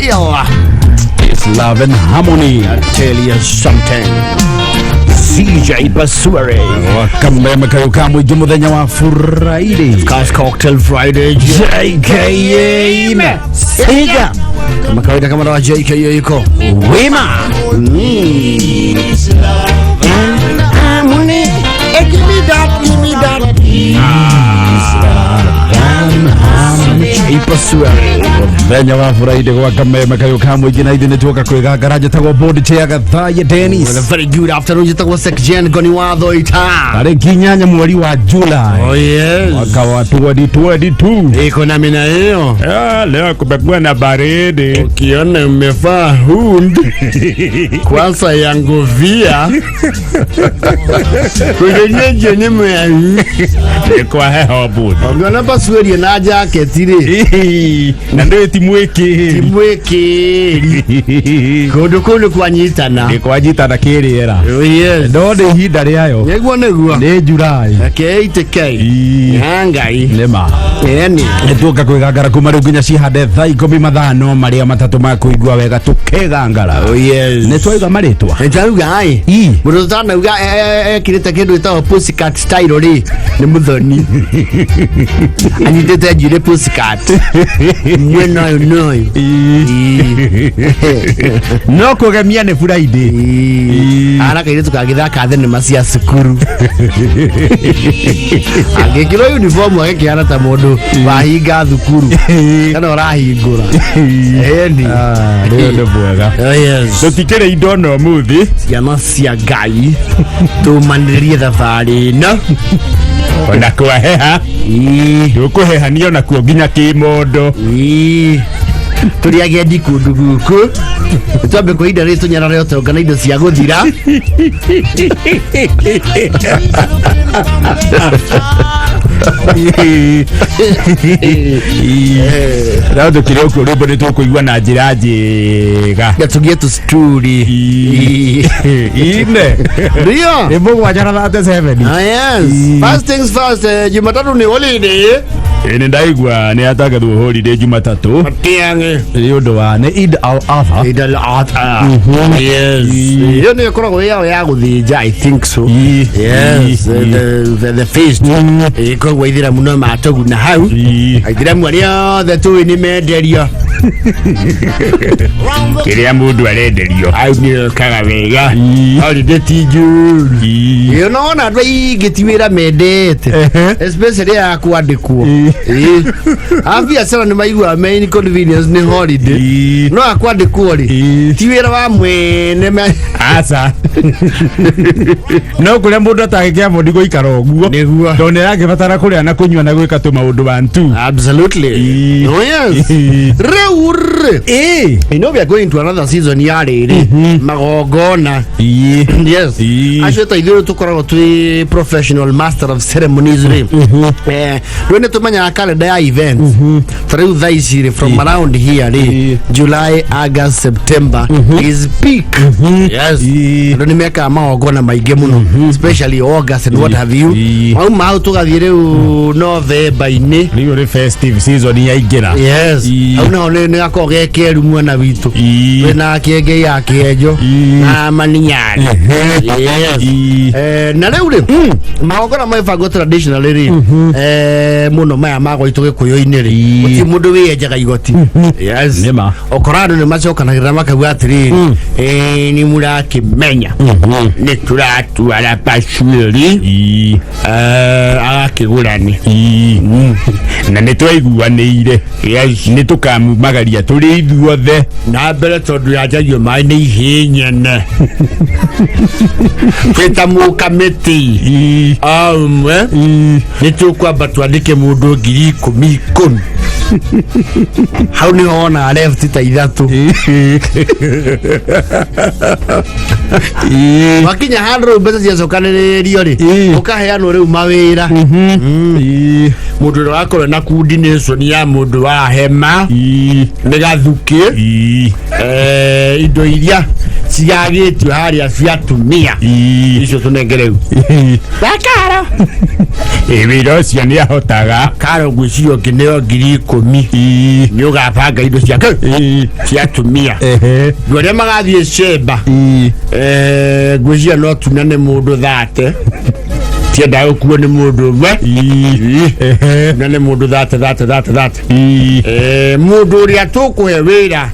real. It's love and harmony. I'll tell you something. CJ Basuri. Welcome to Kamu Jumudanya wa Friday. Cause Cocktail Friday. JKA. Siga. Kama kawaida kama na JKA yuko Wima. Harmony. Give me that. Venya wa Friday kwa kameme kayo Kamu jina idi netuoka Kwigangara jitagwo board chair Gathaya Dennis. Well, a very good afternoon jitagwo Sekjen Goni Watho ita. Tarehe kinyanya mwezi wa July. Oh yes. Mwaka wa 2022. Iko na mina hiyo. Leo kumekuwa na baridi. Ukiona umevaa hood kwanza ya ngovia. Kujenyeje ni mwe. Kwa hewa board. Ongana pasweli na jacket ile. Na ndio timweke kodo kwa nyitana ni kwa nyitana kiriera. Oh yes. Ndo de hinda riayo neguo ni July ngai nema yani netuoka Kwigangara kuma riu nginya cihande thaa 15 maria matatu ma kuigua wega tukigangara. Oh yes. Netwaiga maritwa ntaruga ai mundu tana uga kirite kindu itawa Pussycat style ri ni muthoni anyitete njire Pussycat no kugemia ni Friday ara kaire tukagithaka thenema cia cukuru agikiro uniform agikiana ta mundu wahinga thukuru kana urahingura eni ndio ndo bwega. Yes, tutikire indo no muthi ciana cia Ngai tumanirie thabari no ona kwaheha tukuhehanio na kuo nginya kimondo turi agendi kundu guku twambe kwa indo ri tunyarare otongana indo cia guthira Rao tukire uko rimbo ni tukuigua na njira njega gatugie tu story ine ndio rimbo kwa jana 37. Yes, first things first, Jumatatu ni holiday. Ni ndaigua ni atagathwo holiday Jumatatu Matiange ni undu wa ni Eid al-Adha. Eid al-Adha. Yes. Yo ni koragwo ya guthinja, I think so. Yes, the feast. Koragwo ithira muno matogu na hau ithira mwaria the two ni menderio kiria mundu arenderio au ni kaga wega holiday tiju yo no na ndoi gitiwira mendete especially ya kwandikwo afia sana ni maigua me inconvenience ni holiday no akwandikwo ri tiwira wa mwene asa no kuria mundu atagikia mundi guikara oguo niguo ndone yake batara kuria na kunywa na gwika tu maundu bantu. Absolutely. Oh yes. You know we are going to another season ya riri magogona. Yes. Ashota idiro tukoragwo twi professional master of ceremonies ri rwene tumanya calendar ya events through this year from around here ri July, August, September is peak. Yes. Ndo nimeka magogona maige muno especially August and what have you. Mau tugathire November ine riu festive season ya igira. Yes. Au no ne akogekeru mwana witu wena kienge ya kiejo na maninyani. Yes. Na leo ri magogona maifango traditional ri muno maya mago ituge kuyo-ini ri uti mundu wienjaga igoti. Yes. Nema okorado ne macokanagira makagwa atiri ni murakimenya ni turatu ala pashuri akigurani na nitwaiguanire. Yes. Nitukamumagaria turi ithuothe na mbere tondu yajagio mai ni ihinyene kwita mukamiti nitukwamba twandike mundu 10,000 hau ni hona left ta ithatu wakinya handro mbesa ciacokanĩrĩrio ri ukaheanwo riu mawira mundu wakoro na coordination ya mundu wa hema ni gathuki indo iria cigagĩtio harĩa cia atumia icio tũnengereu Karo wĩra ũcio nĩ ahotaga Karo ngwĩciria ngĩneo 10,000 nĩ ũgabanga indo ciake cia atumia andũ arĩa magathiĩ cemba ngwĩciria no tunane mũndũ 30 tienda gũkuo nĩ mũndũ ũmwe tunane mũndũ 30 mũndũ ũrĩa tũkũhe wĩra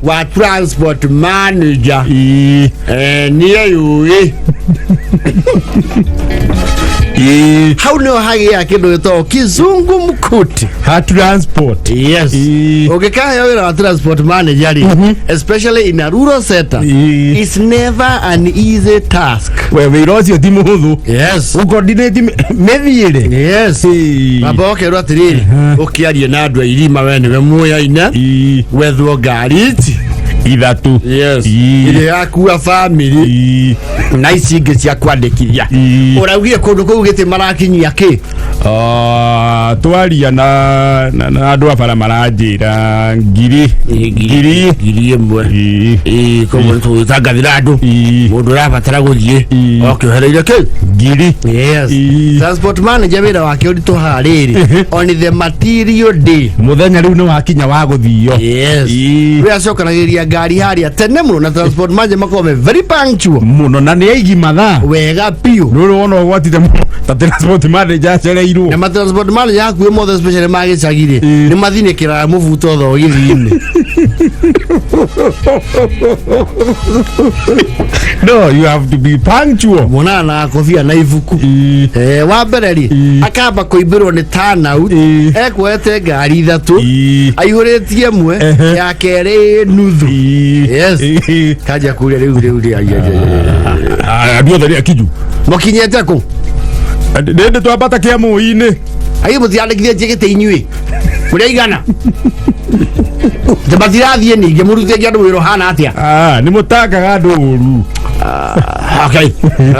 wa transport manager nĩ yũĩ hau nĩho hagĩa kĩndũ gĩtagwo kizungu mkuti ha transport yes ũngĩkaheo wĩra wa transport manager especially in a rural sector it's never an easy task we wĩra ũcio ti mũhũthũ yes coordinate mĩthiĩre yes baba okerwo atĩrĩrĩ ũkĩarie na andũ a irima we nĩwe muoyaine wethwo ngari ici 3 yes ile yakua family na ici ingĩ cia kwandĩkithia ũraugire kũndũ kũu gĩtĩ marakinyia kĩ twaria na andũ a bara maranjĩra ngiri ĩmwe koguo tũtangathĩra andũ mũndũ ũrabatara gũthiĩ okĩohereire kĩ ngiri yes transport manager wĩra wake ũritũ harĩrĩ on the material day mũthenya rĩu nĩ wakinya wa gũthio yes rĩu acokanagĩria ngari harĩa tene mũno na transport manager makorwo very punctual mũno na nĩ aigi mathaa wega piũ rũrũ wona ũgwatire ta transport manager acereirwo na transport manager hakuhĩ mothe especially magĩcagire nĩ mathinĩkĩraga mũbuto tho gĩthiinĩ no you have to be punctual mwana na kofia na ibuku wa mbere ri akamba kũimbĩrwo nĩ turnout ekwete ngari 3 aihũrĩtie ĩmwe ya kerĩ nuthu yes kaja kũrĩa rĩu andũ othe akiju mũkinyĩte kũ ndĩ twambata kĩa mũi-inĩ ai mũtiandĩkithĩtie gĩtĩ inyuĩ kũrĩa igana tũmatirathiĩ ningĩ mũrutĩtie andũ wĩra hana atĩa nĩ mũtangaga andũ ũru okay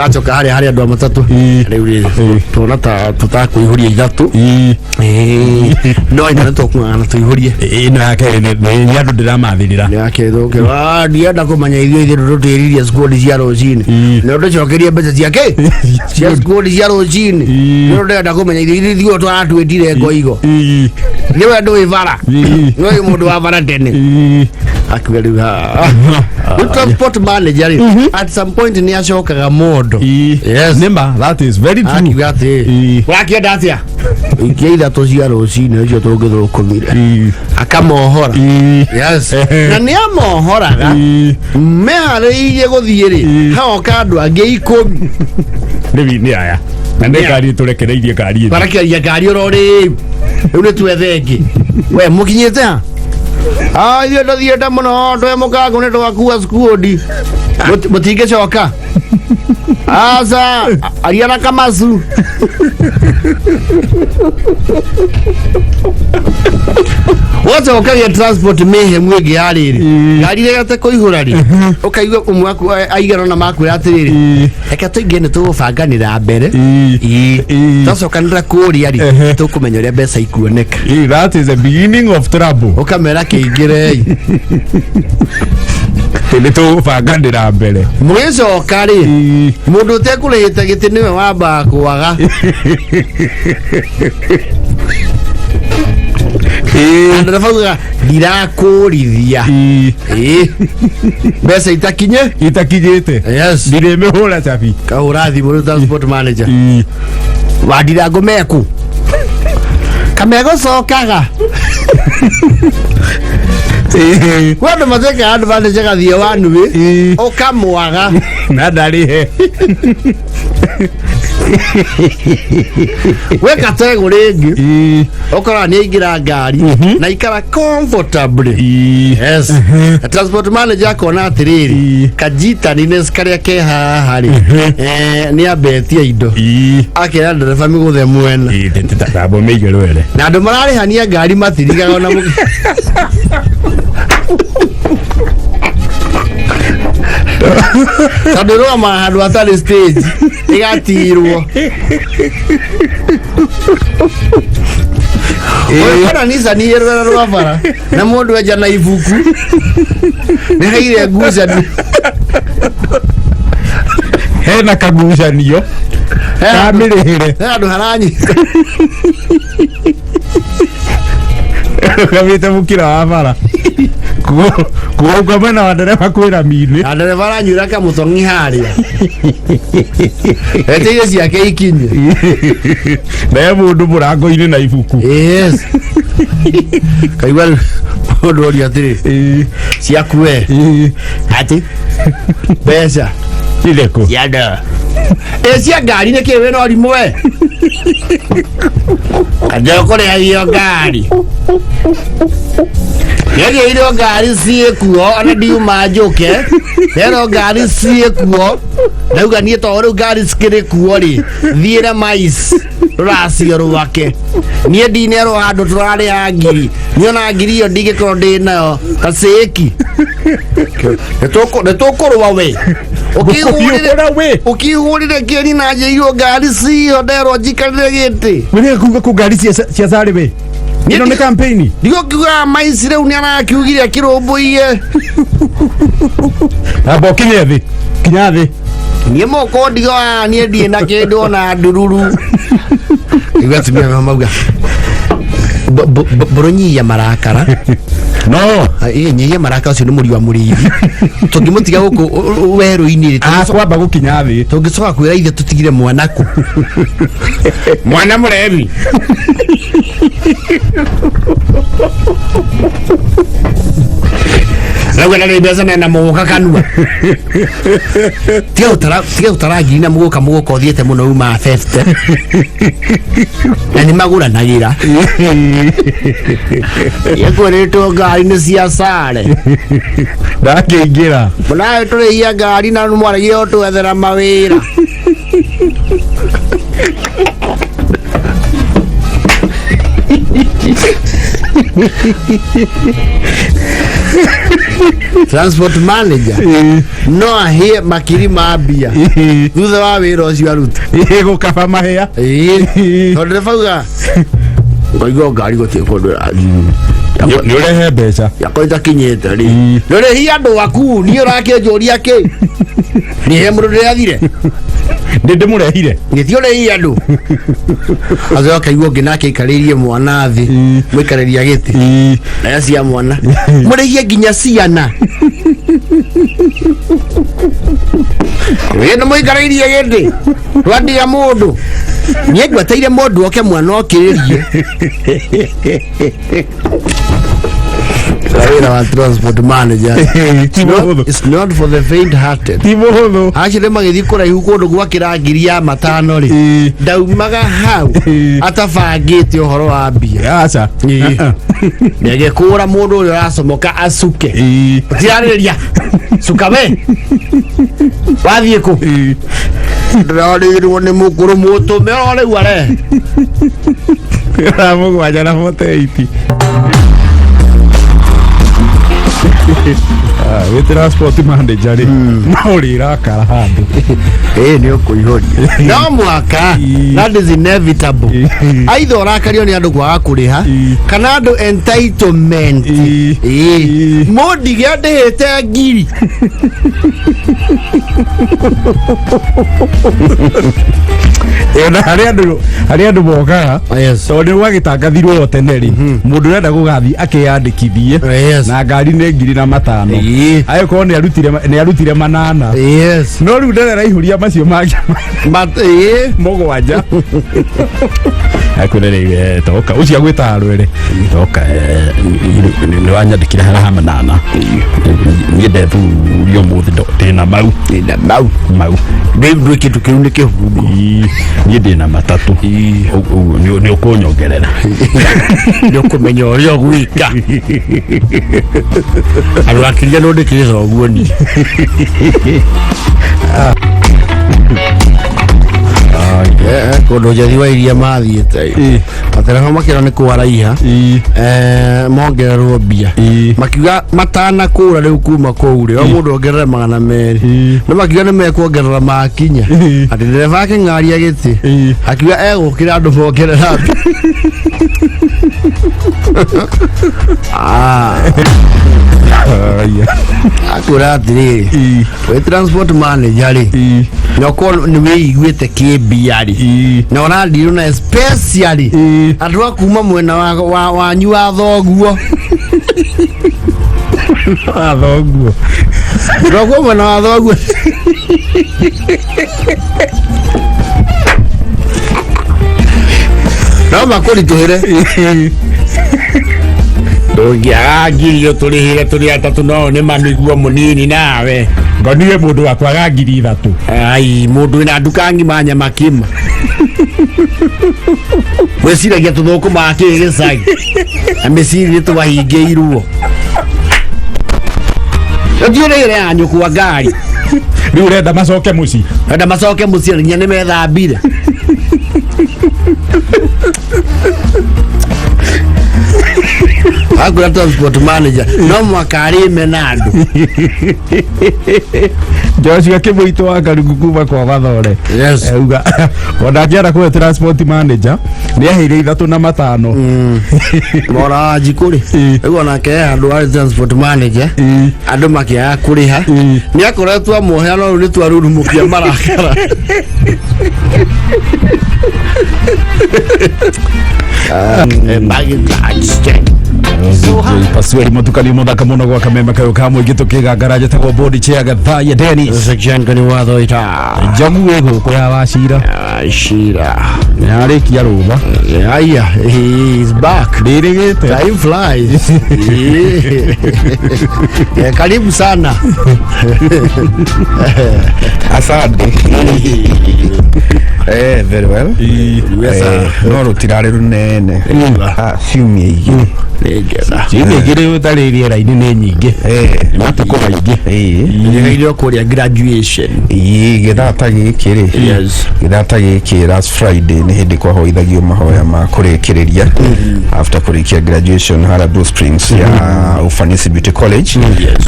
agacoka harĩa andũ matatũ rĩu tũna ta tũtakũihũria 3 no ina tũkũngana tũihũrie ĩno yake nĩ andũ ndĩramathĩrĩra nĩ yake thũke ndienda kũmenya ithuĩ tũtĩririe squad cia rũcinĩ nĩ ũndũ cokerie mbeca ciake cia squad cia rũcinĩ nĩ ũndũ ndenda kũmenya ithuĩ tũratwĩtire ngoigo nĩ wendo wĩ bara nĩ mũndũ wa bara tene akiuga rĩu transport manager at some point ni acokaga mondo yes nima that is very true akiuga atĩ wakienda atĩa ingĩitha tũcia rũcinĩ ũcio tũngĩthũkũmire akamohora yes na nĩ amohoraga meharĩirie gũthiĩ rĩ haoka andũ angĩ 10 nĩ aya na nĩ ngari tũrekereirie ngari barakeria ngari oro rĩu nĩ twethe ĩngĩ we mũkinyĩte ha ithuĩ tũthiĩte mũno twe mũkango nĩ twakua squad mũtingĩcoka aca aria na Kamasu wocokagia transport mayhem ĩngĩ yarĩrĩ ngari rĩgate kũihũra rĩ ũkaigua ũmwe aigana na makwĩra atĩrĩrĩ reke tũingĩ nĩ tũgũbanganĩra mbere tũcokanĩra kũrĩa rĩ tũkũmenya ũrĩa mbeca ikuoneka that is the beginning of trouble ũkamera kĩingĩrei nĩ tũgũbanganĩra mbere mũgĩcoka rĩ mũndũ ũtekũrĩhĩte gĩtĩ nĩwe wambaga kwaga ndereba uga ndirakũrithia mbeca itakinyĩte yes ndirĩmĩhũra cabi kahũra thimũ rĩu transport manager wandira ngũmeku kamegũcokaga wandũ matwĩkaga andũ manager gathiĩ wanuĩ ũkamwaga na ndarĩhe weka tegũ rĩngĩ ũkora nĩ aingĩra ngari na ikara comfortably yes transport manager akona atĩrĩrĩ kajitaniness karĩa ke haha rĩ nĩ ambetia indo akĩra ndereba mĩgũthe mwena tabo mĩigĩrwere na andũ mararĩhania ngari matirigaga ona tondũ rũgama handũ hatarĩ stage ĩgatirwo kana Nissan ĩrũra rwa bara na mũndũ enja na ibuku nĩ haire ngucanio hena kagucanio kamirire andu haranyi kamite mukira wa bara kuuga mwena wa ndereba kwira mini ndereba aranyura kamutongi haria ete ciake ikinye na mundu murango-ini na ibuku yes kaigwa mundu oria atiri ciaku we ati mbeca ireko cianda cia ngari nä kä wä na å rimå we andå kå rä agio ngari nä ire ngari ciä kuo ona ndiuma njå ke nero ngari ciä kuo ndauga niä to rä u ngari cikä rä kuo rä thiä re mais rå racio rwake niä ndinerwo handå tå rarä a ngiri nä ona ngiri ä yo ndigä korwo ndä nayo kacäki nä tå kå rwa we ukihå rä re kä ni na njä irwo ngari cio nderwo njikarä re gä tä wä kuga kå ngari cia carä we ino nä kampeni ndigå kiuga maici rä u nä arakiugire akä rå mbå iye amba å kinye thä kinya thä niä moko ndigo niä ndiä na kä ndå ona ndururu igatumia mauga mbå rå nyihia marakara no nyihia marakara å cio nä må ri wa må rĩithi tå ngä må tiga gå kå werå-inä kwamba gå kinya thä tå ngä coka kwä ra ithe tå tigire mwana kå mwana må rebi rauga na rä mbeca nena må gå ka kanua tiga gå tara ngiri na må gå ka å thiä te må no uma 50 na nä magå ranagä ra ekuo rä two ngari nä cia care ndakä ingä ra må naä tå rä ia ngari na mwaragia o twethera mawä ra transport manager no ahie makiri ma mbia thutha wa wira ucio aruta gå kaba mahea tondå nä bauga ngaigua ngari gå tiä kå ndå nä å rehe mbeca yakwa itakinyä te rä nä rä hi andå aku niä å rakä njå ria kä nä he må ndå ndä athire ndä ndä må rehire gä ti å rä hi andå acoka kaigua ngä nake ikarä rie mwana thä må ikarä ria gä tä nayo cia mwana må rä hie nginya ciana nä må ikarä irie gä tä rwandia må ndå niä ngweteire må ndå oke mwana okä rä rie wĩra wa transport manager it's not for the faint hearted ti mũhũthũ acire magĩthiĩ kũraihu kũndũ gwakĩra ngiri ya matano rĩ ndaumaga hau atabangĩte ũhoro wa mbia aca nĩagĩkũra mũndũ ũrĩa ũracomoka acuke tirarĩrĩria cuka we wathiĩ kũ ndĩrarĩrwo nĩ mũkũrũ mũtũme o rĩu arehe ramũgwanja na 48 wä transport manager rä no rä rakara handå nä å kå ihoria no mwaka that is inevitable aitha å rakario nä andå kwaga kå rä ha kana andå entitlement må ndige ndä hä te ngiri na harä andå mokaga tondå nä gwagä tangathirwo yo tene rä må ndå renda gå gathiĩ akeandä kithie na ngari nä ngiri na matano agä korwo nä arutire manana no rä u ndereraihå ria macio mangä må gwanja akwä rä toka å cio agwä ta rwere toka nä wanyandä kire harä ha manana niä ndethurio må thä ndä na mau ndå kä ndå kä u nä kä hungo niä ndä na matatå nä å kå nyongerera nä å kå menya å rä a å gwika andå akiria no ndä kä rä coguo ni kondo jadi wa iria mathiete atera makira ni kwaraiha mongererwo mbia makiuga matana kura riu kuma kuure o mundu ongerere 200 no makiuga ni mekuongerera makinya ati ndereba aking'aria giti akiuga egukira andu mongerera akura atiri we transport manager ri noko ni wiguite kibiari na ona ndiru na especially andu akuma mwena wa nyu athoguo athoguo rogo mwena wa athoguo no makuri tuhire Ngirio turihire turi atatu no ni maniguo munini nawe ngonire mundu akwaga 3,000 ai mundu ina nduka ngima nyama kima wesiragia tuthuku makiri sagi amesiri tuwahingiirwo ndiurire anyu kwa ngari riu renda macoke muci nya ni methambire Agora transport manager no mwakari menado Joshua kimuito wa Karugu kuma kwa Bathore uga ona ngiara kwa transport manager ni ahire 3 na 5 mora jikuri ego na ke andu ari transport manager andu makia kuriha ni akoretwo amohe no ni twarurumukia marakara Pasweli mutukali muthaka muno gwa kamema kayo kamwe gitu Kwigangara jetagwo body chair gathaya Dennis section kani watho ita jamu ego kwa washira narikia ruba aya he is back dirigete time flies karibu sana asante very well no rutirare runene ciumia igiri ciumia igiri utaririe raini ni nyingi matuko maingi ngirio kuria graduation githata gikiri githata giki last Friday ni hindi kwa hoithagio mahoya ma kurikiriria after kurikia graduation Harbour Springs ya Ufanisi Beauty College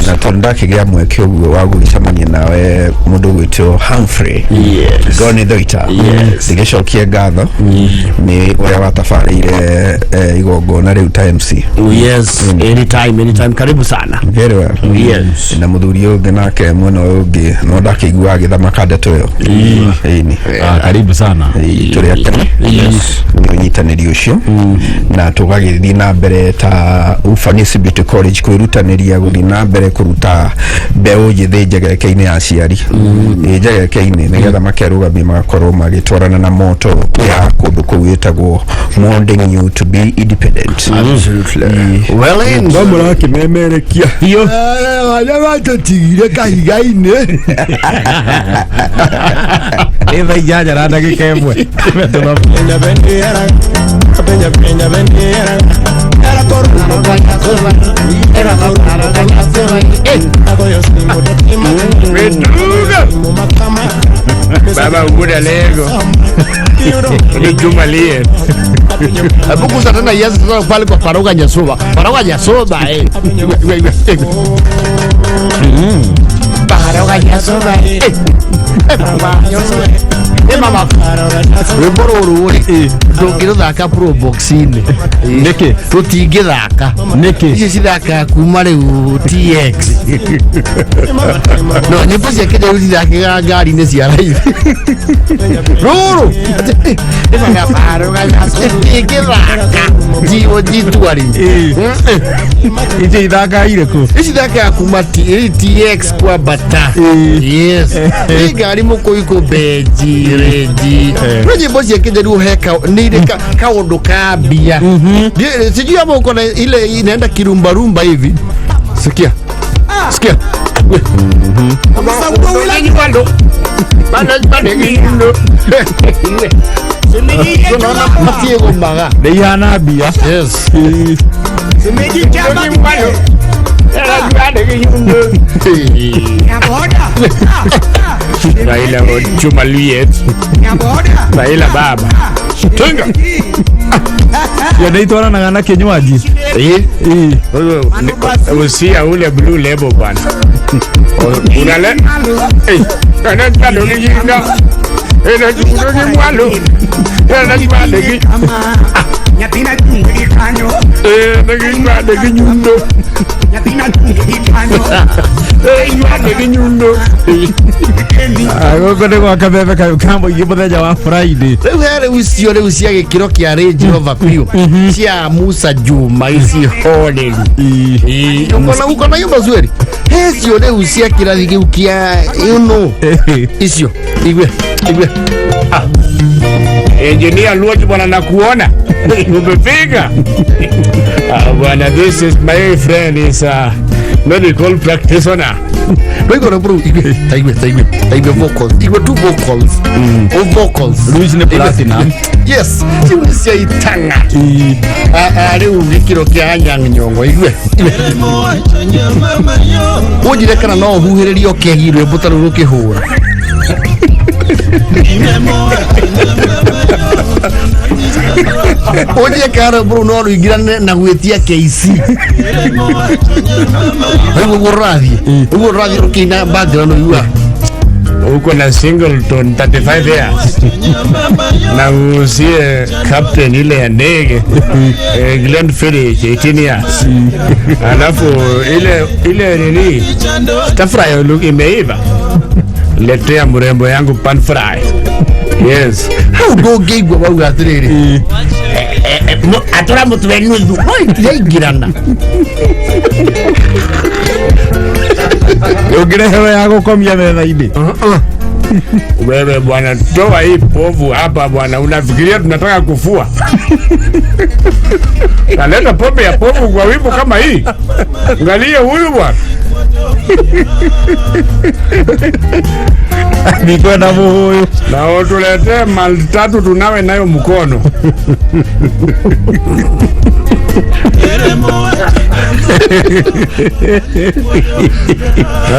na tonda kigia mweke wa gucamania nawe mundu gwitwo Humphrey Goni Doita sigeshokia gatho ni uria watafarire igongona riu MC anytime karibu sana very well na muthuri ungi nake mwena ungi no ndakigua agithama ndeto iyo karibu sana turi akene ni unyitaniri ucio na tugagithii na mbere ta Ufanisi Beauty College kwirutaniria guthii na mbere kuruta mbeu njithi njegerekeini ya aciari njegerekeini nigetha makerugamia magakorwo magitwarana na moto ya kundu kuu witagwo molding you to be independent. Absolutely. Well in ndamura kimemerekia hiyo wajaba totigire kahigaine eva ijaja rada kikemwe penya bendera era corona era baba uguda lego ni kumalie abuku satana yesi pale kwa paroga nyasoba paroga nyasoba mama weboro uri ndongiro thaka pro boxine niki tutingithaka niki ici cithaka kuma riu TX no nyimbo cia kenya uthithakaga ngari-inĩ cia raithi ruru ĩbaga paroga ĩngĩthaka jitwari ici ithaka irĩkũ ici ithakaga kuma TX kwa bata yes ĩ ngari mũkũi benji reji no nyimbo cia kenya riu heka nĩ irĩ kaũndũ ka mbia sijui hapo uko na ile inaenda kirumbarumba hivi sikia Dehana bia yes Raila chuma liet. Raila baba. Tenga. Ya naitwa na ngana kinywaji. Usia ule blue label bwana. Unale. Kana tano kijinga. Ena chukudoge mwalo. Ena chibadegi. Nyatina chungiri kanyo. Nagibadegi nyundo. Nyatina chungiri kanyo. Nagibadegi nyundo. Agoko kwa kabebe kayo kambo igibotheja wa Friday. Rĩu cia gĩkĩro kĩa Range Rover biũ cia Musa Juma ici honeri. Uko na yumba zweri. Cio rĩu cia kĩrathi kĩu kĩa icio. Igwe. Engineer Luoji bwana nakuona. Umepiga. Bwana, this is my friend is medical practitioner. We're bro, igwe vocals. Igwe two vocals. Vocals. Luis ne platinum. Yes. Cia itanga. Rĩu gĩkĩro kĩa anyang nyongo igwe. Ujire kana no huhĩrĩrio kĩhirwe bũtarũ rũkĩhũra. Oje karo bro no ruigirane na gwetia KC. Ugo radhi rukina background yua. Uko na Singleton 35 years. Na usie captain ile ya ndege. Glenn Ferry 18 years. Alafu ile nini? Tafraya look imeiva. Letea mrembo yangu pan fry. Yes. How go gigwa bauga atiriri. Atura mutu wenu ndu. Oi, girana. Ugirehewe yako komia metha-ini. Wewe bwana, toa hii povu hapa bwana, unafikiria tunataka kufua? Kaleta pombe ya povu kwa wimbo kama hii. Angalia huyu bwana. Niko na huyu. Na utulete mali 3 tunawe nayo mkono.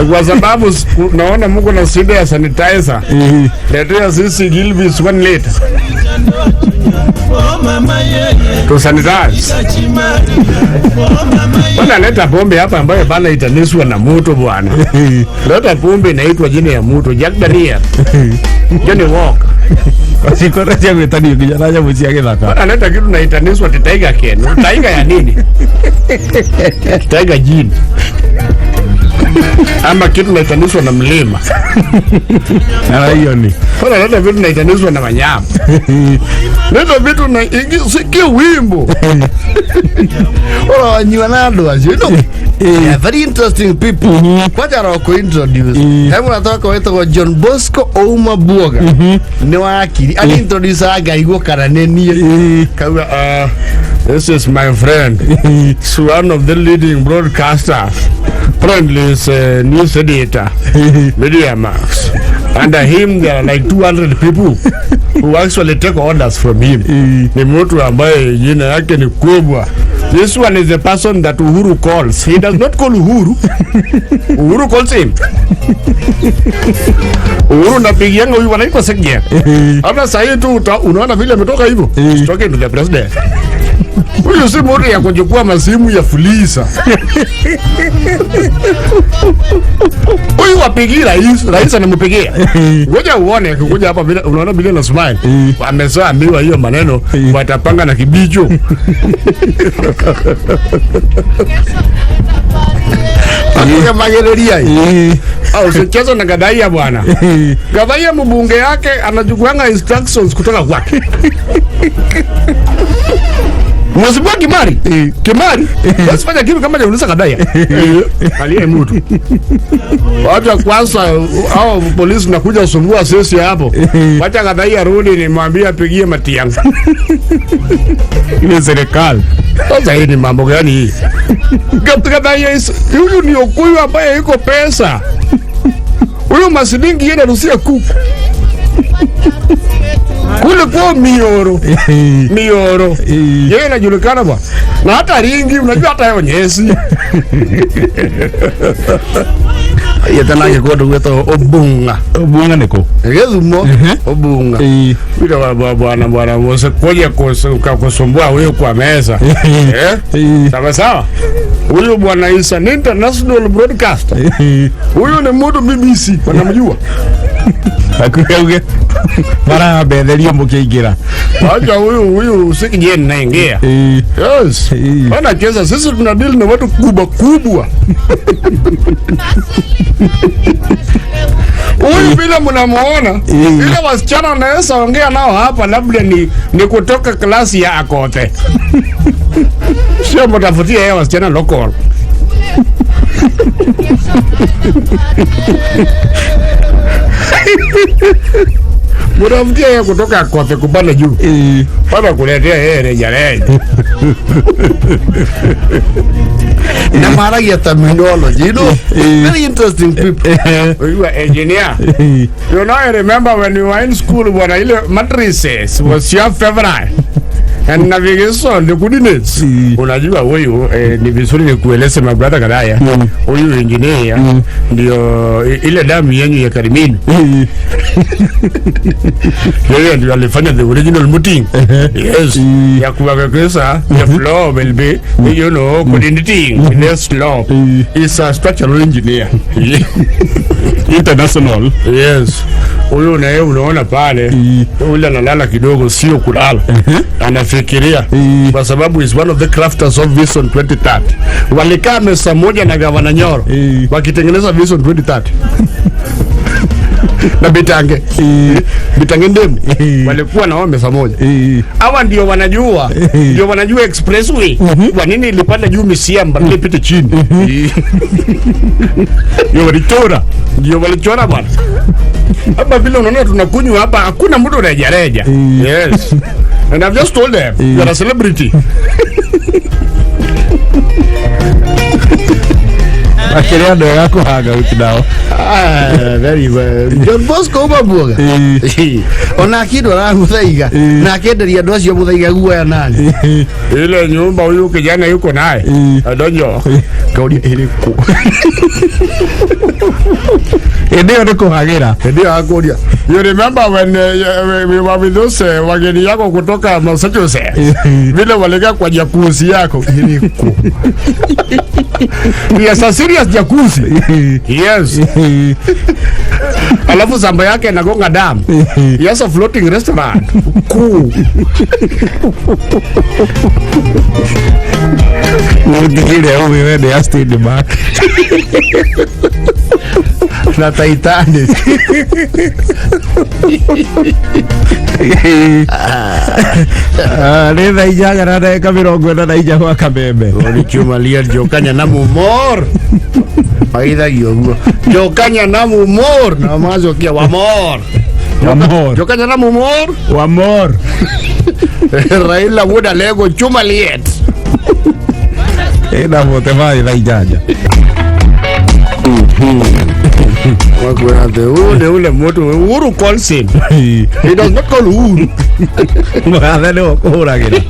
Kwa sababu naona mko na shida ya sanitizer. Letea sisi Gilbis 1 liter. To sanitize. Bwana leta pombe hapa ambayo bana itaniswa na moto bwana. Leta pombe inaitwa jina ya moto, Jack Daniel. Johnny Walker. Sikora cha metani kijana cha muziki githaka. Bwana leta kitu na itaniswa Tiger Ken. Tiger ya nini? Tiger Jean. Ama kitu na itaniswa na mlima. Na hiyo ni. Bwana leta vitu na itaniswa na wanyama. Leta vitu na sikia wimbo. Ora nyua na ndo aje. Very interesting people. Kwaja roko introduce. Hebu nataka weto John Bosco Ouma Buoga. Ni wakiri. Ali introduce aga igwo karanenie. Kawa this is my friend. He's one of the leading broadcasters. Friendly is news editor. Media Max. Under him there are like 200 people who actually take orders from him. Ni mtu ambaye jina yake ni kubwa. This one is the person that Uhuru calls. He does not call Uhuru. Uhuru calls him. Uhuru napigianga huyu wanaitwa Sekia. Hata sasa tu unaona vile ametoka hivyo. Talking to the president. Huyu si mtu ya kuchukua masimu ya Fulisa. Huyu wapigia rais anampigia. Ngoja uone akikuja hapa bila unaona bila na smile. Amesema ambiwa hiyo maneno watapanga na kibicho. Akiya magereria hii. Au sichezo na Gadaia bwana. Gadaia mbunge yake anachukuanga instructions kutoka kwake. Mheshimiwa Kimari. Basi fanya kitu kama unauliza Gadaia. Aliye mtu. Wacha kwanza hao polisi nakuja usumbua sisi hapo. Wacha Gadaia rudi nimwambie apigie Matiang'i. Ile serikali. Sasa hii ni mambo gani hii? Gadaia huyu ni Okuyu ambaye yuko pesa. Huyu masilingi yeye anaruhusia kuku. Kule kwa mioro. Yeye anajulikana bwana. Na hata ringi unajua hata yonyesi. yetana ke kodo weto obunga niko Gezumo obunga bila bwana mose koja kusumbua huyo kwa meza sawa huyo bwana Isa ni international broadcaster huyo ni mtu BBC wanamjua akuge mara betherio mukiingira acha huyu usikije naingia yes bana cheza sisi tuna deal na watu kubwa huyu bila mnamuona ile wasichana naweza ongea nao hapa labda ni kutoka klasi ya Akote sio mtafutia yeye wasichana local mtafutia yeye kutoka Akote kupanda juu para kuletea yeye rejareja na mara ya terminology very interesting people you are engineer you know I remember when you were in school bwana ile matrices was your favorite and navigation the coordinates unajua huyu ni vizuri nikueleze mabrada kadaya huyu engineer ndio ile damu yenyu ya Karimini yeye ndio alifanya the original muting yes ya kuwekeza the flow will be you know coordinating the slope is a structural engineer international yes huyu na yeye unaona pale ule analala kidogo sio kulala anafikiria kwa sababu is one of the crafters of Vision 2030 walikaa mesa moja na gavana Nyoro wakitengeneza Vision 2030 na bitange ndemu walikuwa na mesa moja hawa ndio wanajua expressway kwa nini ilipanda juu Misiamba ilipita chini ndio walichora bwana hapa vile unaona tunakunywa hapa hakuna mtu rejareja yes and I've just told them you are a celebrity akere ndo yako haga utidao very well John Bosco mabuga ona kido ra muthaiga na kenderia ndo acio muthaiga guoya nani ile nyumba huyu kijana yuko naye adonyo kaudi iliku ndio ndiko hagira ndio hakuria you remember when we were with those wageni yako kutoka Massachusetts vile walega kwa jacuzzi yako iliku yes a serious jacuzzi yes alafu samba yake nagonga damu yes a floating restaurant cool ndio wewe ndio stay back na Titanic nenda ijaga na ndeka 40 kwa Kabembe chuma lia jokanya na mumor aidha yogo jokanya na mumor na mazo kia wamor jokanya na mumor wamor Raila woda lego chuma liet ena mote vai la ijaja ule moto Uhuru calls him he does not call Uhuru mwana leo kura gina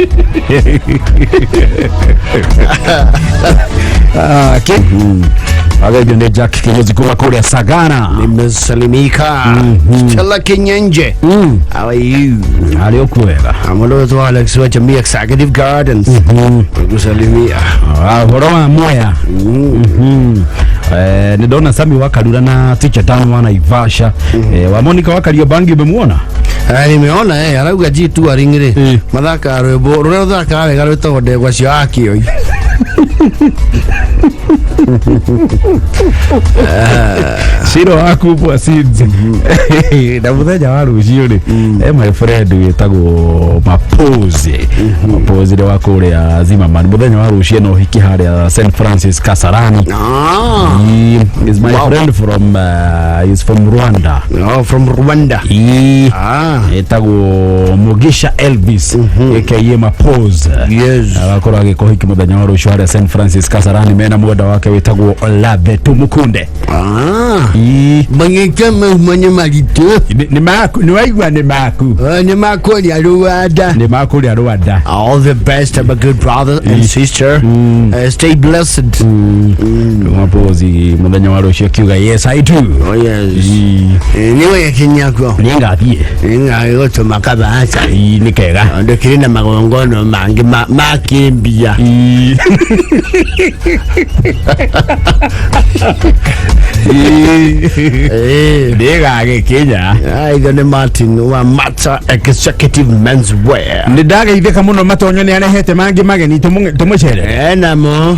aga ndio Jack kinyozi kuma kule Sagana nimesalimika Stella Kinyenje how are you aliokuela amolo to Alex wa Jamia Executive Gardens kusalimia horoma moya nidona Sami wakalura na ticha tano wana Ivasha wa Monica wakario bangi umemuona nimeona arauga G2 aringire mathaka rwebo rurero thaka wega rwito ndegwa cio akio Shiro akupwa sinzi na muthenya wa rucio ri my friend wetagwo Mapozi wa kuria Zimmerman muthenya wa rucio no hiki haria St Francis Kasarani he is my friend from he's from Rwanda from Rwanda etagwo Mugisha Elvis aka Mapozi yes akora agiko hiki muthenya wa rucio shwari St Francis Kasarani mena mwenda wake witagwo Olabe Tumukunde. Manyekama mwenye malito ni maku ni waigwa ni maku ni maku ya Rwanda ni maku ya Rwanda. All the best, my good brother and sister. Stay blessed. Mapozi muthenya wa rucio kiuga yes I do. Oh yes. Niwe yakinyako ningathie ninga to makaba hasa ni kega ndikiri na magongono mangi makimbia Dega Kenya. Aiga ni Martin wa Mata Executive Menswear. Nidageithika muno matonyo ni arehete mangi mageni tumuchere. Namo.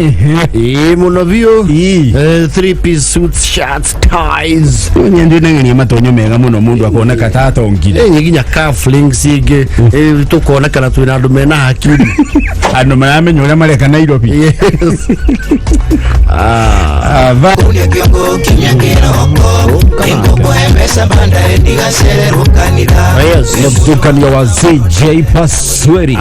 Muno view. 3-piece suits, shirts, ties. Nyende ni matonyo mega muno mundu akona katato ngire. Nyiginya cufflinks ige tukona kana twina andu mena hakiri. Andu mayamenyo ria mareka Nairobi. Yes. Mtukani wa ZJ Pasweri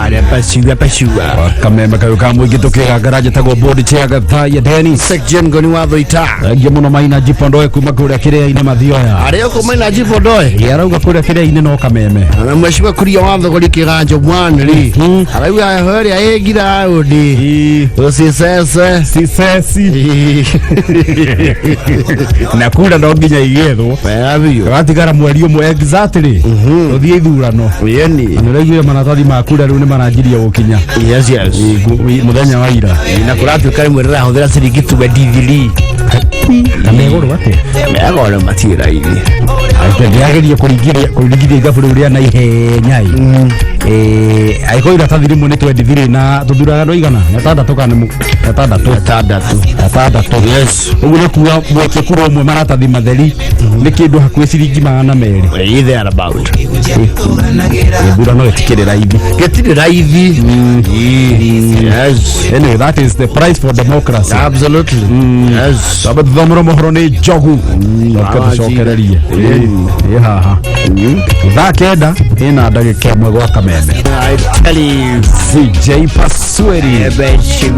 Kamemba kayo kamwigi tukigangara jitagwo board chaga thaya Dennis section goni wa thoita ngi muno maina jipondoe kuma kuria kiria-ini mathioya ario ko maina jipondoe yarauga kuria kiria-ini no kameme na mweshima kuria watho gori kiganjo mwanri arauga hori aegira udi usisese sisesi na kura ndo nginya igethwo gatigara mweri umwe exactly uthie ithurano yeni niraigire manatathi ma kura riu ni maranjiria gukinya yes muthenya wa ira na kuratu kari mwera huthira ciringi 23 na megoro ate megoro matira ini ategereria kuringiria gaburu ria na ihenya aiko ira tathiri mu ni 23 na tuthura no igana natandatu kana natandatu yes uguo ni kuwa mweke kura umwe maratathi matheri ni kindu hakuhi ciringi 200 either about bura no etikire raithi yes anyway that is the price for democracy absolutely yes sababu thomro mohoro ni jogu akacokereria haha thakenda ina ndagika mwe gwa kameme I tell you CJ Pasweri bechu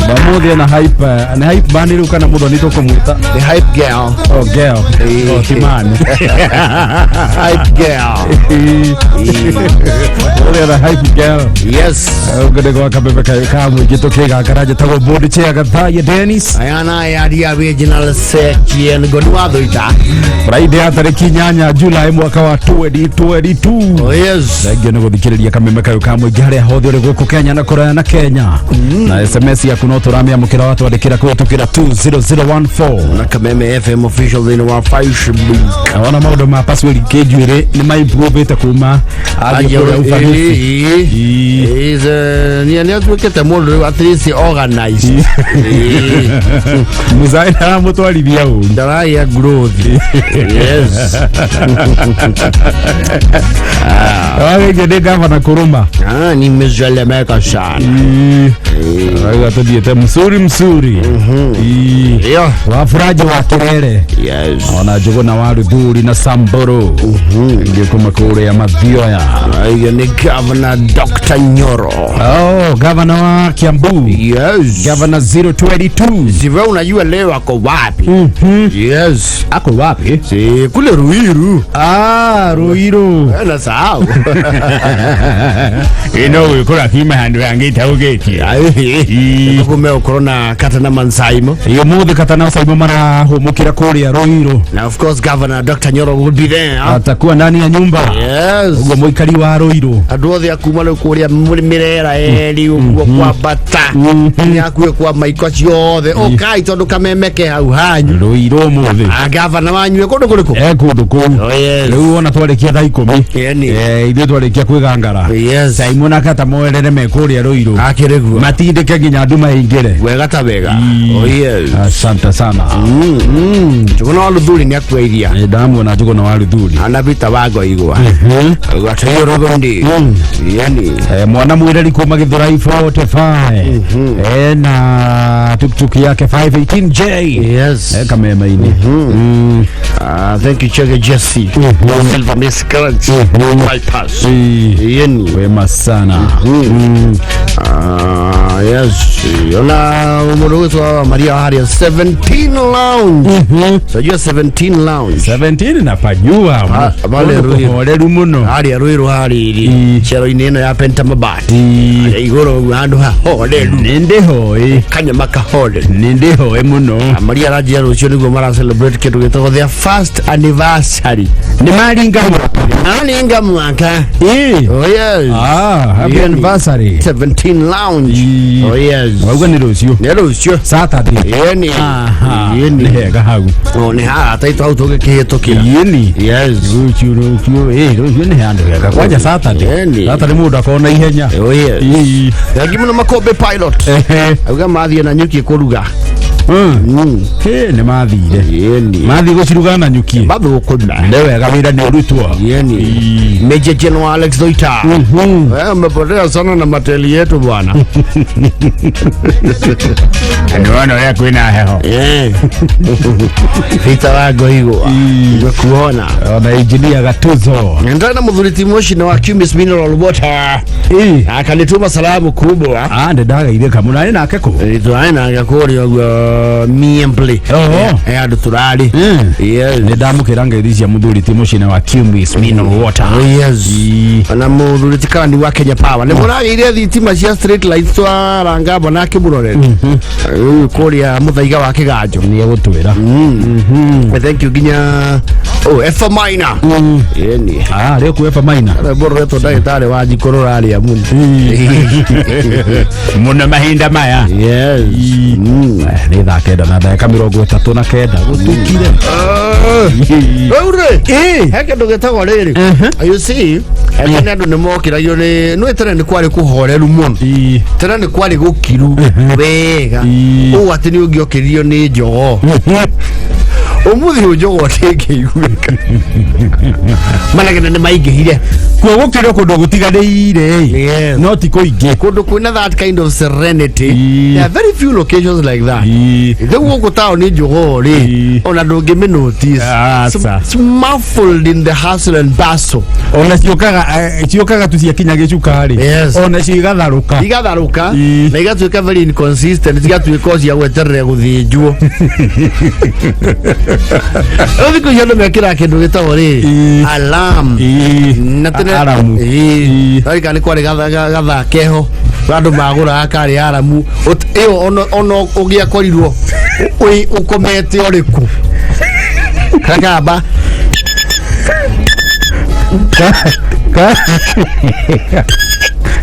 bamuthi na hype bani kana mudo nito kumwita the hype girl timani hype girl the hype girl yes ngode gwa kameme kayo kamwe gitukiga karaje tago board chaga thaya Dennis ayana ya original section goni wa thoita Friday atariki 8 July mwaka wa 2022 oh yes ndio guthikiriria kameme kayo kamwe ngare hothe uri guku Kenya na Korea na Kenya na SMS ya kuno turamia mukira watu andikira kutukira 20014 na kameme FM official thini wa Facebook wana maudo ma password kejwire ni mai improve kuma aje kwa ufanisi is ni tuwekete modo at least organized muzaina mutwarithia u ndara ya growth yes wage de gavana kuruma ni mezele meka sana wage atodiete msuri yeah wafuraji wa kirere yes ona jogo na waru dhuri na Samburu ndio kuma kure ya mathioya wage ni governor Dr. Nyoro governor wa Kiambu yes governor 022 ziwe unajua leo ako wapi yes ako wapi si kule Ruiru Ruiru na sawa ukora kima handu yangita ugeti kumeo corona katana mansaimo iyo mudhi katana saimo mara humukira kuria Ruiru na of course governor Dr. Nyoro will be there atakuwa ndani ya nyumba yes ugo muikari wa Ruiru adothe akuma le kuria mirera eri ugo kwa bata nyakuwe kwa maiko ciothe okay tondu kamemeke hau hanyu Ruiru mudhi governor wanyu kundu kuriku kundu ku riu ona twarikia thaa 10 ithuĩ twarikia Kwigangara yes saimona kata moerere me kuria Ruiru akiriguo matindike nginya nduma ingire wega ta wega oh yes asante sana tuko na waluthuri ni akweiria damu na tuko na waluthuri anabita wago igwa gatayo rogondi yani mwana mwireri kuma Githurai 45 na tuktuk yake 518J yes kamema ini Thank you Chege Jesse. Silver Miss Current. Bypass. Yeni. Wema sana. Yes. Ona umuruhusu wa Maria Haria 17 Lounge. So you 17 Lounge. 17 na pajua. Vale rumuno. Haria ruiru hari. Chero ineno ya penta mabati. Igoro handu ha hole. Nindeho Kanyamaka hole. Nindeho muno. Maria Raji Rucio nigo mara celebrate kitu gitoko their first anniversary. Ni maringa mwaka. Oh yes. Happy anniversary. 17 Lounge. Oh yes. Wauga ni Rucio. Ni Rucio. Saturday. Yeni. Yeni. Hega hau. Ni ha taito auto gikihitokira. Yeni. Yes. Rucio. Rucio ni handu hega. Kwaja Saturday. Yeni. Saturday muda kona ihenya. Oh yes. Yagi muno makobe pilot. Auga mathie na nyuki kuruga. Ni mathire. Yeni. Mathi guciruga na nyuki. Bathu gukunda. Ni wega wira ni urutwa. Yeni. Major General Alex Doita. Umepotea sana na mateli yetu bwana. Ndio ya kwina heho. Vita wago higo. Kuona. Ona engineer Gatuzo. Ndana muthuriti moshino wa Cumis Mineral Water. Akanituma salamu kubwa. Ndaga ile kamuna ni nake ko. Twaina ngakori ogwo miemple. Andu turari. Yes. Ni ndamukira ngairia muthuriti moshino wa Cumis Mineral Water. Yes. Ana muthuriti kandi wa Kenya Power. Ni muragire thitima cia street lights twa rangabo na kimurore. Koria muthaiga wa kiganjo ni gutwira. Thank you ginya F minor. Yeni. Leo ku F minor. Boro to ndagitari wa jikorora ali amun. Muna mahinda maya. Yes. Ni thakenda na ndaka 39 gutukire. Ore. Heke ndogetago riri. You see, ene andu ni mokiragio ni no etere ni kwari kuhoreru muno. Tera ni kwari gukiru wega. O ati ni ungiokirio ni njogo. Umuthi ujogo teke igweka. Malagana ni maingihire. Kwa gukiro kundu gutiganeire. No ti kuingi. Kundu kwina that kind of serenity. There are very few locations like that. The walk town ni njogo ri. Ona ndungi notice. Muffled in the hustle and bustle. Ona ciokaga tucia kinya gicukari. Ona cigatharuka. Igatharuka. Na igatuika very inconsistent. Igatuika cia gweterera guthinjwo. Othi kuyono mekira kindu gitagwo ri alarm. Alarm. Arika ni kwari gatha keho. Andu magura akari alarm. Iyo ono ugia korirwo. Ukomete oriku. Kakaba.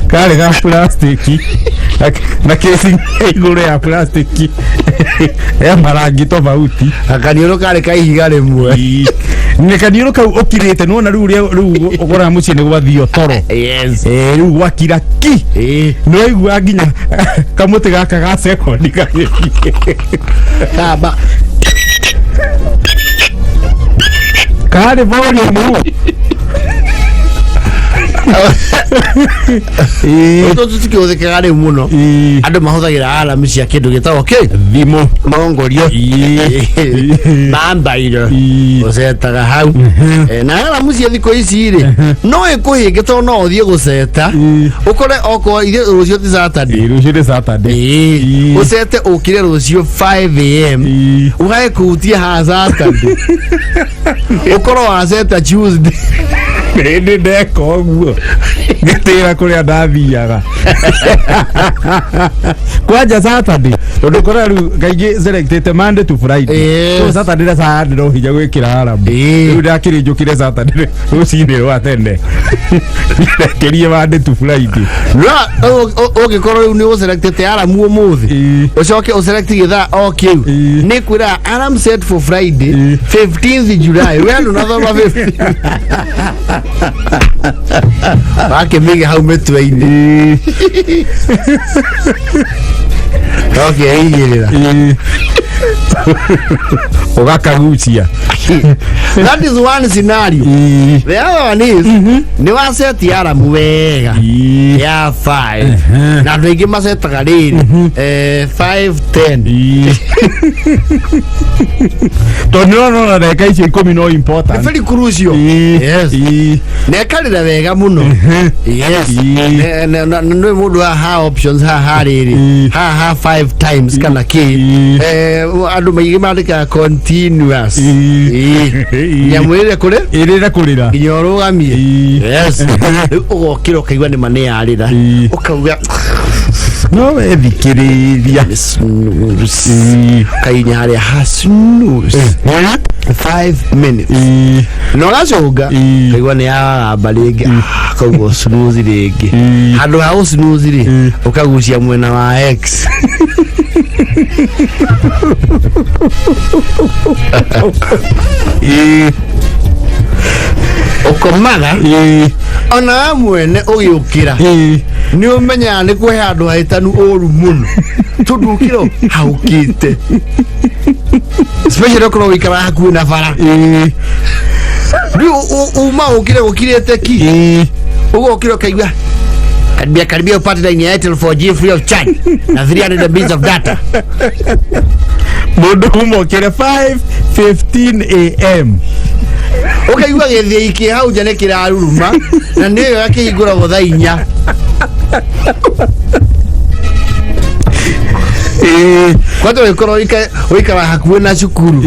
Kale ga plastiki na kesi igure ya plastiki ya marangi tofauti akanioro kale kaihiga rimwe ni kanioro kau okirite nona riu ugora muci ni gwathio toro. Yes. Riu gwakira ki no igwa nginya kamuti gaka ga second kaba kale volume Oto tutikihũthĩkaga rĩu mũno andũ mahũthagĩra alarm cia kĩndũ gĩtagwo thimũ marongorio mambairo gũcetaga hau na alarm cia thikũ ici rĩ no ĩkũhĩnge tondũ no ũthiĩ gũceta ũkore okorwo ithe rũciũ ti Saturday ũcete ũkire rũciũ 5 am ũgae kũhutia ha Saturday ũkorwo waceta Tuesday Ndi ndeka ũguo ngĩtĩra kũrĩa ndathiaga kwanja Saturday tondũ kũrĩa rĩu kaingĩ selectĩte Monday to Friday so Saturday na Sunday no hinya gwĩkĩra alarm rĩu ndakĩrĩ njũkire Saturday rũcinĩ rwa tene ndekĩrie Monday to Friday ũngĩkorwo rĩu nĩ ũselectĩte alarm ũmũthĩ ũcoke ũselect gĩthaa o kĩu nĩ kwĩra alarm set for Friday 15th July we andũ nathoma 15 Akimiga hau mitwe-ini. Okay, igirira. Ugakagucia. That is one scenario. The other one is ni waseti alarm wega ya 5 na ndingi masetaga riri 5:10 no reka ici 10 no important. Very crucial. Yes. Nekalira wega muno. Yes. No mundu ha options ha riri ha 5 times kana ki andu maigi mandika continuous. Ya mwire kure irira kurira nyorũgamie. Yes. Ugokira ukaigua ni mane yarira ukauga no ethikiriria kainya haria ha snooze 5 minutes no gacoga kaigua ni yagamba ringi kaugo snooze ringi handu ha snooze ri ukagucia mwena wa X ukomaga ona mwene ugiukira ni umenya ni kwe handu haitanu oru muno tudukiro haukite especially okoro wikara hakuhi na bara ni uma ukire gukirete ki ugokiro kaigua karibia upate line ya Airtel 4G free of charge na 300 MB of data mundu umokire 5:15 AM ukaigua githie iki hau jane kiraruruma na niyo yake igura gotha inya kwato ikoro wikara hakuhi na cukuru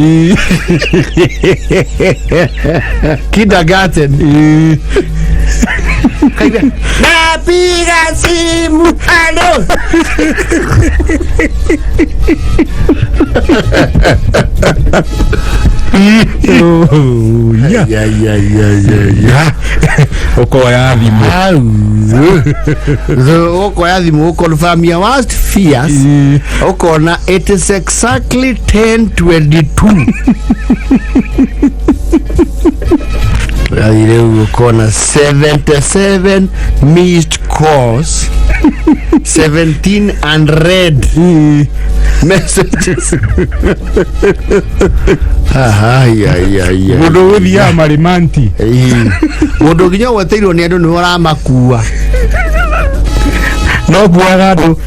kindergarten kaigua napiga simu alo ukoya thimu ukoya thimu ukonfirm your worst fears ukona it is exactly 10:22 ile ukona 77 missed calls 17 unread messages mundu guthia marimanti mundu nginya weteirwo ni andu ni uramakua no kuaga andu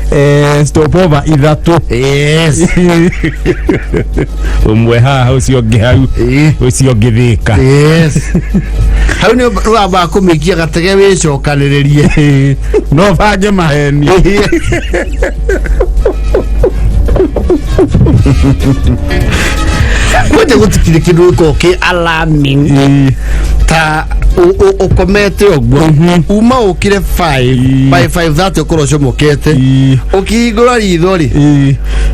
stopover ithatu. Yes. Umwe haha ucio ngi hau ucio ngithika. Yes. Hau ni wamba kumikia gatege wicokaniririe no bange maheni. Kwete gutikire kindu koke alarming ta ukomete ogwo uma ukire 5 by 5:30 ukoroco mokete ukigura ritho ri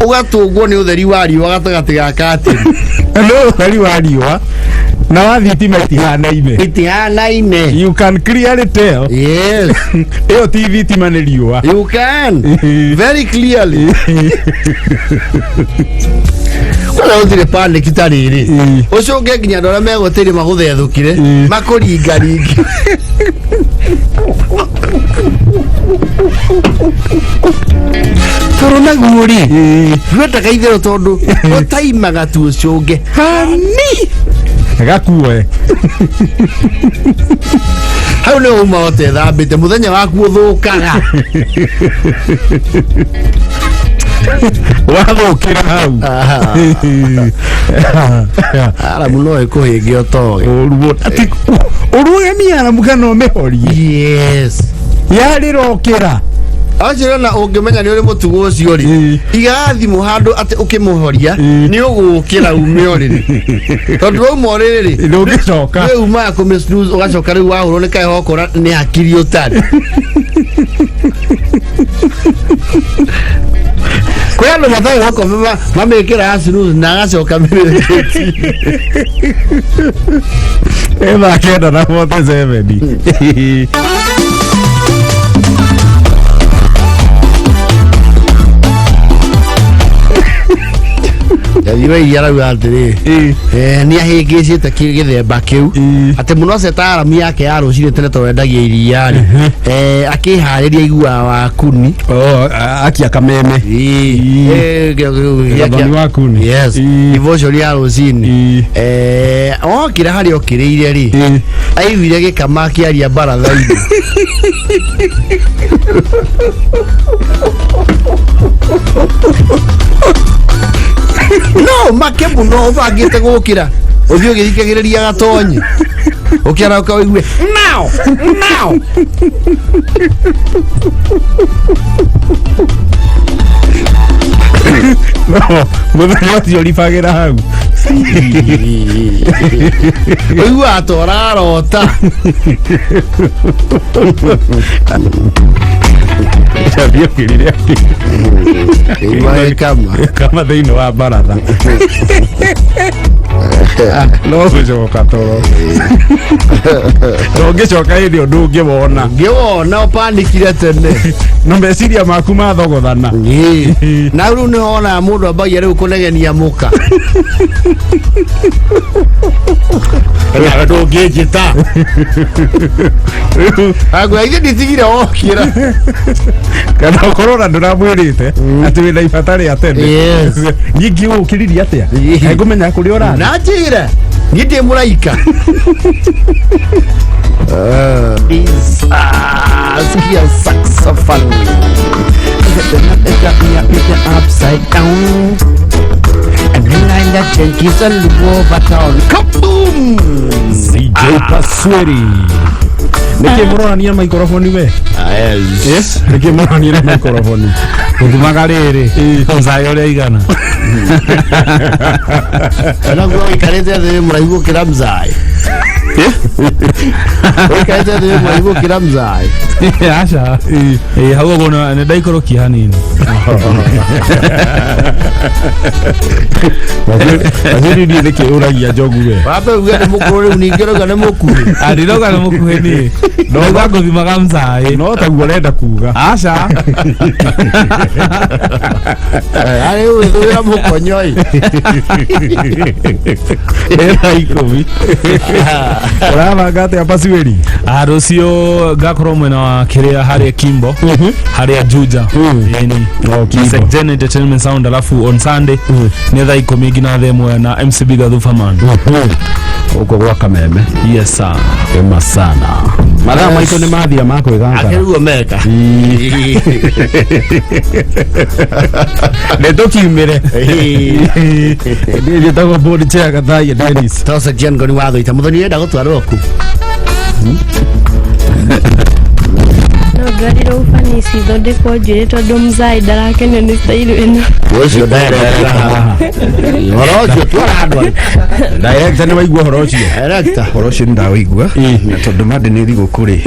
ugatungwo ni utheri wa riwa gatagati ga kati no utheri wa riwa na wathitima itihanaine. You can clearly tell. Yes. Eo TV tima ni riwa. You can very clearly. Wala uthire pande kitariri ucio nginya ndora megotiri maguthethukire makuringa ringi torona guri rweta kaithero tondu utaimaga tu ucio nge hani gakuwe hau ni uma ote thambite muthenya waku uthukaga wathukira hau ara muno ikuhinge otoge urugemia na mugano mehorie. Yes. Yarirokira ajira na ungimenya ni uri mutugo ucio ri igathimo handu ati ukimuhoria ni ugukira umioriri tondu umoriri ri ndugicoka we uma ku misnuz ugacoka ri wahuro ni kai hokora ni akiri utari kwa ndo mathai wako mamekira snooze na agacoka mirikiti eba kenda na 47 iwe yara watiri ni ahingicite githemba kiu ati muno setaramu yake ya rucire tene twendagia iria akihariria igua wa kuni akia kameme gabani wa kuni yes devotion ya rucini okira hari okiriire ri aiguire gikama kiaria barathaini no makebu no vagite gukira uthio githikagiriria gatonyi ukiara ukawigue now no muthenya ucio ribagira hau uyu atorarota chabio kirire ati iwae kama thĩinĩ wa baratha no gũcoka toro ndũngĩcoka hĩndĩ ũndũ ũngĩwona ũpanikire tene na meciria maku mathogothana na rĩu nĩ wona mũndũ ambagia rĩu kũnegenia mũka na ndũngĩnjĩta agwa ithe nditigire wokĩra kana ũkorwo na ndũramwĩrĩte atĩ wĩna ibata rĩa tene nyingĩ ũkĩririe atĩa ngũmenya kũrĩa ũrathiĩ na njĩre niĩ ndĩ mũraika sikia saxophone upside down and then I let the kiss and go back on kaboom CJ Pasweri nĩkĩ mũronania microphone we yes nĩkĩ mũronania na microphone ũthumaga rĩrĩ nzayo ũrĩa igana na ngoro ikarete thĩ mũraihu gũkĩra mzai ikarete thĩ mũraihu gũkĩra mzai aca hau ũguo nĩ ndaikũrũkia hanini waziri ndiye nĩkĩ ũragia njogu we wambe uge nĩ mũkũrũ rĩu ningĩ rauga nĩ mũkuhĩ ndirauga nĩ mũkuhĩ niĩ ndoga ngũthimaga mzai no taguo ũrenda kuga aca arĩ ũgĩthũĩra mũkonyoi ĩra ikũmi ũrabanga atĩa Pasweri rũciũ ngakorwo mwena wa kĩrĩa harĩa Kimbo harĩa Juja Gen Entertainment Sound alafu on Sunday nĩ thaa 10 nginya thaa 1 na MCB Gathufaman uko gwa Kameme yes sir ema sana mathaa maitũ nĩ mathia ma Kwigangara akĩruo meka nĩtũkiumĩre njĩtagwo board chair Gathai Dennis tosa Jen ngoni watho ita mũthoni yenda gũtwarwo ku gari ro ufanisi thondekwo njĩrĩ tondũ mzai ndarakenio nĩ style ĩno ũcio director haha ũrocio twara andũ director nĩ waigua ũhoro ũcio director ũcio nĩ ndawaigua tondũ mande nĩ thigũkũ rĩ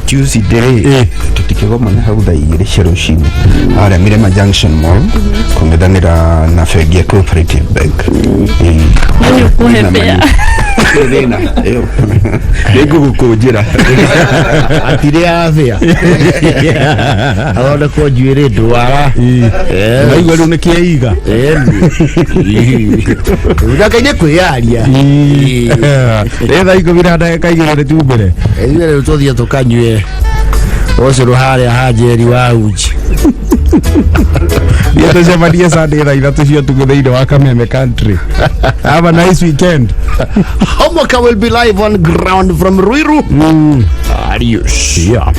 Tuesday tũtikĩgomana hau thaa 2 cia rũcinĩ harĩa Mirema Junction Mall kũng'ethanĩra na bengi ya Cooperative Bank nĩ ũkũhembea thĩna nĩ ngũgũkũnjĩra atirĩ afĩa athondekwo njuĩrĩ ndwara naigua rĩu nĩ kĩiga ndakaine kwĩyaria nĩ thaa 10 na ndagĩka 2 rĩtumbĩre rĩu tũthiĩ tũkanyue ũcũrũ harĩa Hanjeri wa uji nĩ tũcemanie Sunday thaa 3 cia ũtukũ thĩinĩ wa Kameme Country. Have a nice weekend. Homework will be live on ground from Ruiru. Adios. Yeah.